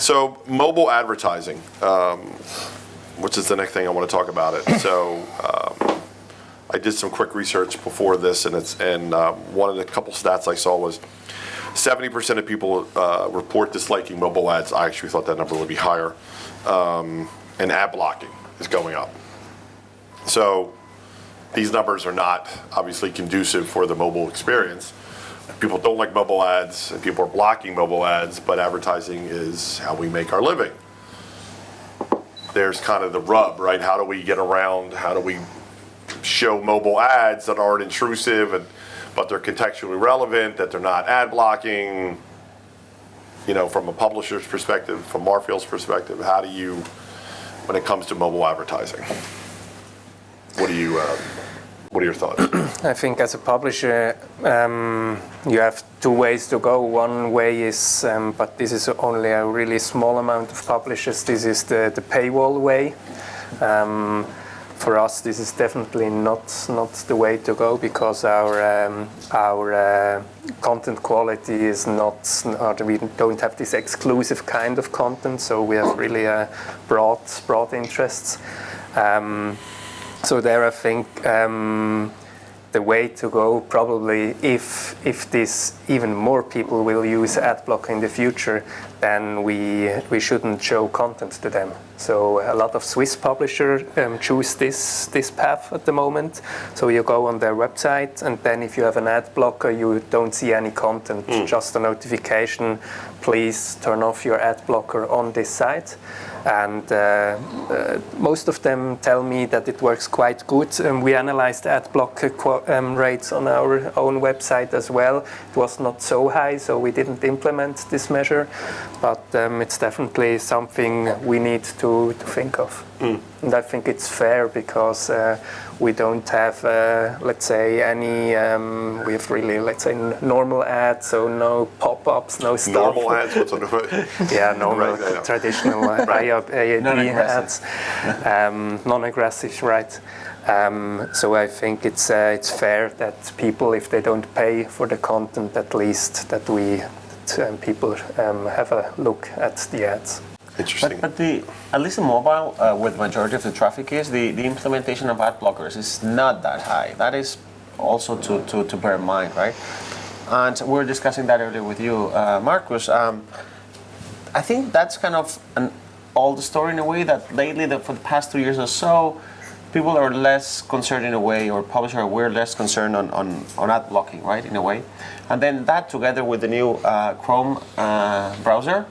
So mobile advertising, which is the next thing I want to talk about it. So I did some quick research before this, and one of the couple stats I saw was 70% of people report disliking mobile ads. I actually thought that number would be higher. And ad blocking is going up. So these numbers are not obviously conducive for the mobile experience. People don't like mobile ads, and people are blocking mobile ads, but advertising is how we make our living. There's kind of the rub, right? How do we get around, how do we show mobile ads that aren't intrusive, but they're contextually relevant, that they're not ad blocking? You know, from a publisher's perspective, from Marfeel's perspective, how do you, when it comes to mobile advertising, what are your thoughts? I think as a publisher, you have two ways to go. One way is, but this is only a really small amount of publishers, this is the paywall way. For us, this is definitely not the way to go, because our content quality is not, we don't have this exclusive kind of content, so we have really broad interests. So there I think the way to go, probably if this even more people will use ad blocker in the future, then we shouldn't show content to them. So a lot of Swiss publishers choose this path at the moment. So you go on their website, and then if you have an ad blocker, you don't see any content, just a notification, please turn off your ad blocker on this site. And most of them tell me that it works quite good. We analyzed ad blocker rates on our own website as well. It was not so high, so we didn't implement this measure. But it's definitely something we need to think of. And I think it's fair, because we don't have, let's say, any, we have really, let's say, normal ads, so no pop-ups, no stuff. Normal ads? What's on the Yeah, normal, right, traditional AAD ads. Non-aggressive, right. So I think it's fair that people, if they don't pay for the content, at least that people have a look at the ads. Interesting. But at least in mobile, where the majority of the traffic is, the implementation of ad blockers is not that high. That is also to bear in mind, right? And we were discussing that earlier with you, Marcus. I think that's kind of an old story in a way, that lately, for the past 2 years or so, people are less concerned in a way, or publishers were less concerned on ad blocking, right, in a way. And then that, together with the new Chrome browser,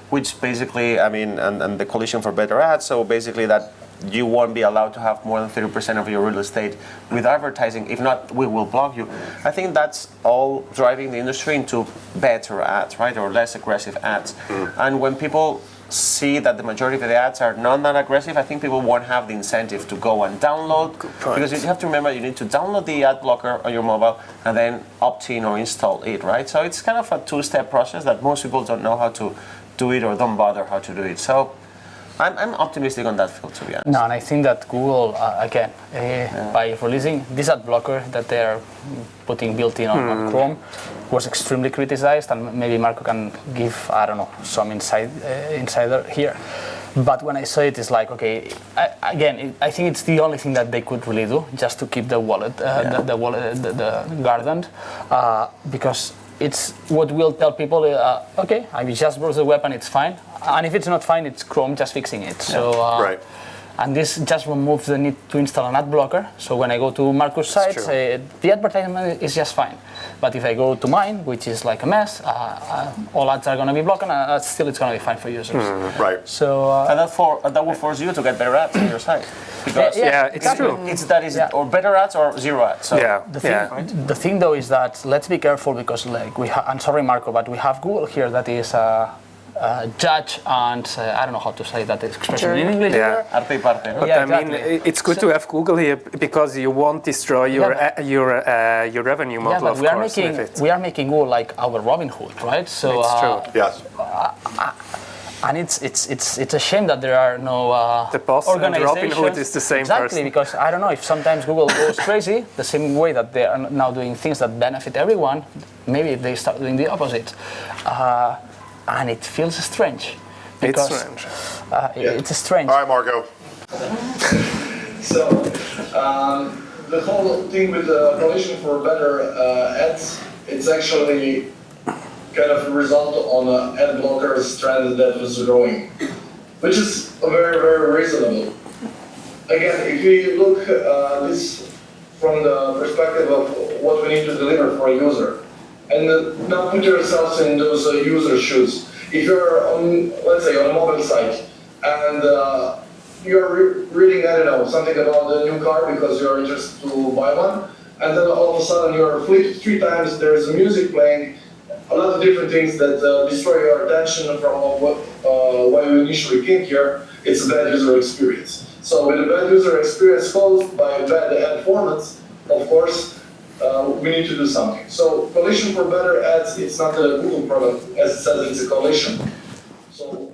which basically, I mean, and the Coalition for Better Ads, so basically that you won't be allowed to have more than 30% of your real estate with advertising. If not, we will block you. I think that's all driving the industry into better ads, right, or less aggressive ads. And when people see that the majority of the ads are not that aggressive, I think people won't have the incentive to go and download, because you have to remember you need to download the ad blocker on your mobile and then opt in or install it, right? So it's kind of a two-step process that most people don't know how to do it, or don't bother how to do it. So I'm optimistic on that field, to be honest. No, and I think that Google, again, by releasing this ad blocker that they're putting built in on Chrome, was extremely criticized, and maybe Marco can give, I don't know, some insider here. But when I saw it, it's like, okay, I think it's the only thing that they could really do, just to keep the wallet, the garden, because it's what will tell people, okay, I just browse the web and it's fine. And if it's not fine, it's Chrome just fixing it. So, right. And this just removes the need to install an ad blocker. So when I go to Marcus' site, the advertisement is just fine. But if I go to mine, which is like a mess, all ads are going to be blocked, and still it's going to be fine for users. Right. So and that will force you to get better ads on your site. Because it's true. Or better ads or zero ads. So the thing though is that let's be careful, because like I'm sorry, Marco, but we have Google here that is judge and I don't know how to say that expression in English. Arte y parte. But I mean, it's good to have Google here, because you won't destroy your revenue model. Of course, we are making Google like our Robin Hood, right? So it's true. Yes. And it's a shame that there are no the boss and Robin Hood is the same person. Because I don't know if sometimes Google goes crazy the same way that they are now doing things that benefit everyone. Maybe they start doing the opposite. And it feels strange, It's because strange. it's strange. All right, Marco. So, the whole thing with the coalition for better ads, it's actually kind of a result on an ad blockers trend that was growing, which is very, very reasonable. Again, if we look this from the perspective of what we need to deliver for a user, and now put yourselves in those user shoes. If you're on, let's say, on a mobile site, and you're reading, I don't know, something about the new car because you're interested to buy one, and then all of a sudden you're flipped 3 times, there's music playing, a lot of different things that destroy your attention from why you initially came here. It's a bad user experience. So with a bad user experience caused by bad ad formats, of course, we need to do something. So coalition for better ads, it's not a Google product, as it says, it's a coalition. So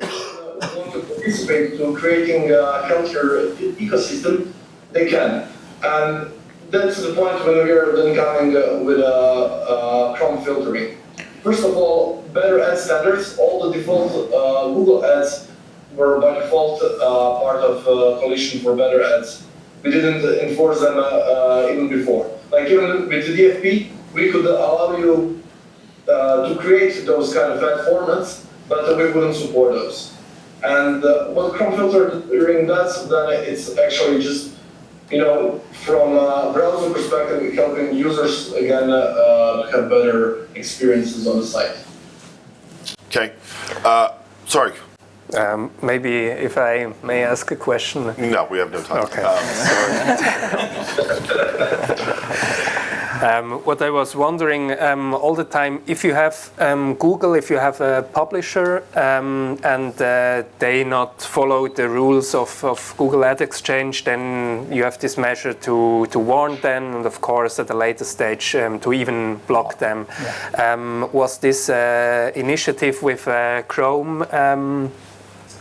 want to participate to creating a healthier ecosystem, they can. And that's the point when we are then coming with Chrome filtering. First of all, better ad standards, all the default Google ads were by default part of coalition for better ads. We didn't enforce them even before. Like even with the DFP, we could allow you to create those kind of ad formats, but we wouldn't support those. And what Chrome filtering does, then it's actually just, from a browser perspective, helping users again have better experiences on the site. Okay. Sorry. Maybe if I may ask a question. No, we have no time. Okay. What I was wondering all the time, if you have Google, if you have a publisher and they not follow the rules of Google Ad Exchange, then you have this measure to warn them, and of course at a later stage to even block them. Yeah. Was this initiative with Chrome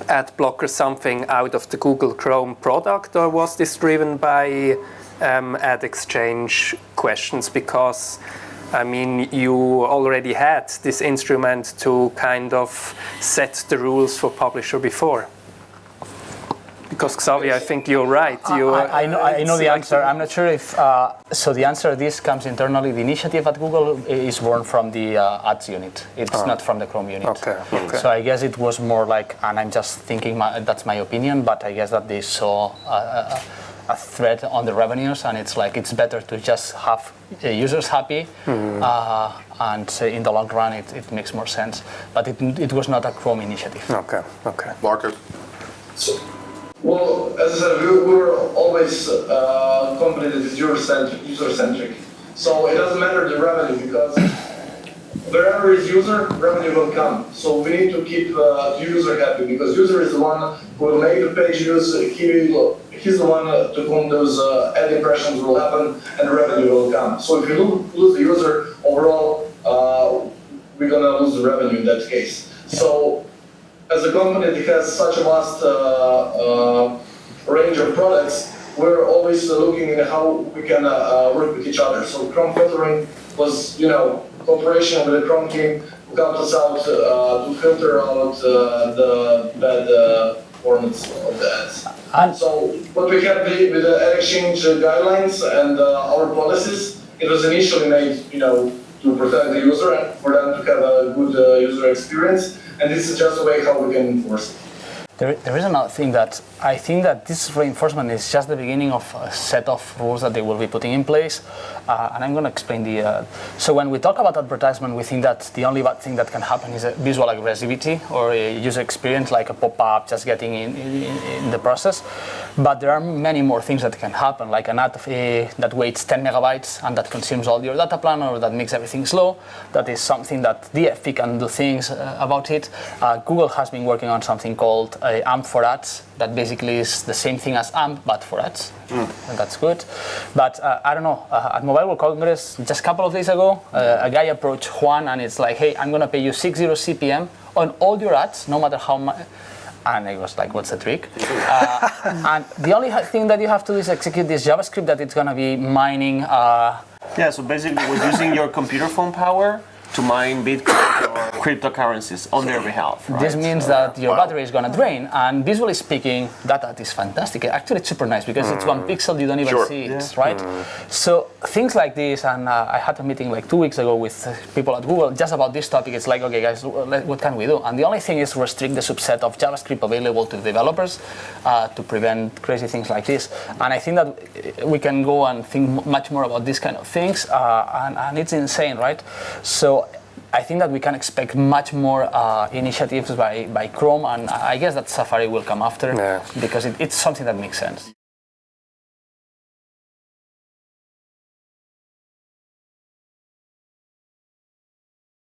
ad blocker something out of the Google Chrome product, or was this driven by ad exchange questions? Because I mean, you already had this instrument to kind of set the rules for publisher before. Because Xavier, I think you're right. I know the answer. I'm not sure if so. The answer to this comes internally. The initiative at Google is born from the ads unit. It's not from the Chrome unit. Okay. So I guess it was more like, and I'm just thinking that's my opinion, but I guess that they saw a threat on the revenues, and it's like it's better to just have users happy, and in the long run it makes more sense. But it was not a Chrome initiative. Okay. Marco? Well, as I said, we were always a company that is user-centric. So it doesn't matter the revenue, because wherever is user, revenue will come. So we need to keep the user happy, because user is the one who will make the page use. He's the one to whom those ad impressions will happen and revenue will come. So if you lose the user, overall, we're gonna lose the revenue in that case. Yeah. So as a company that has such a vast range of products, we're always looking at how we can work with each other. So Chrome filtering was, cooperation with the Chrome team who helped us out to filter out the bad formats of the ads. And so what we have with the ad exchange guidelines and our policies, it was initially made, to protect the user and for them to have a good user experience. And this is just a way how we can enforce it. There is another thing that I think that this reinforcement is just the beginning of a set of rules that they will be putting in place. And I'm going to explain the... So when we talk about advertisement, we think that the only bad thing that can happen is a visual aggressivity or a user experience like a pop-up just getting in the process. But there are many more things that can happen, like an ad that weighs 10 megabytes and that consumes all your data plan, or that makes everything slow. That is something that DFP can do things about it. Google has been working on something called AMP for ads, that basically is the same thing as AMP but for ads, and that's good. But I don't know, at Mobile World Congress just a couple of days ago, a guy approached Juan and it's like, hey, I'm going to pay you 60 CPM on all your ads, no matter how much. And I was like, what's the trick? And the only thing that you have to do is execute this JavaScript that it's going to be mining. Yeah, so basically it was using your computer phone power to mine Bitcoin cryptocurrencies on their behalf. Right? This means that your Wow. battery is going to drain, and visually speaking, that is fantastic. Actually, it's super nice because it's 1 pixel, you don't even Sure. see it, right? So things like this, and I had a meeting like 2 weeks ago with people at Google just about this topic. It's like, okay, guys, what can we do? And the only thing is restrict the subset of JavaScript available to developers to prevent crazy things like this. And I think that we can go and think much more about these kind of things, and it's insane, right? So I think that we can expect much more initiatives by Chrome, and I guess that Safari will come after because it's something that makes sense.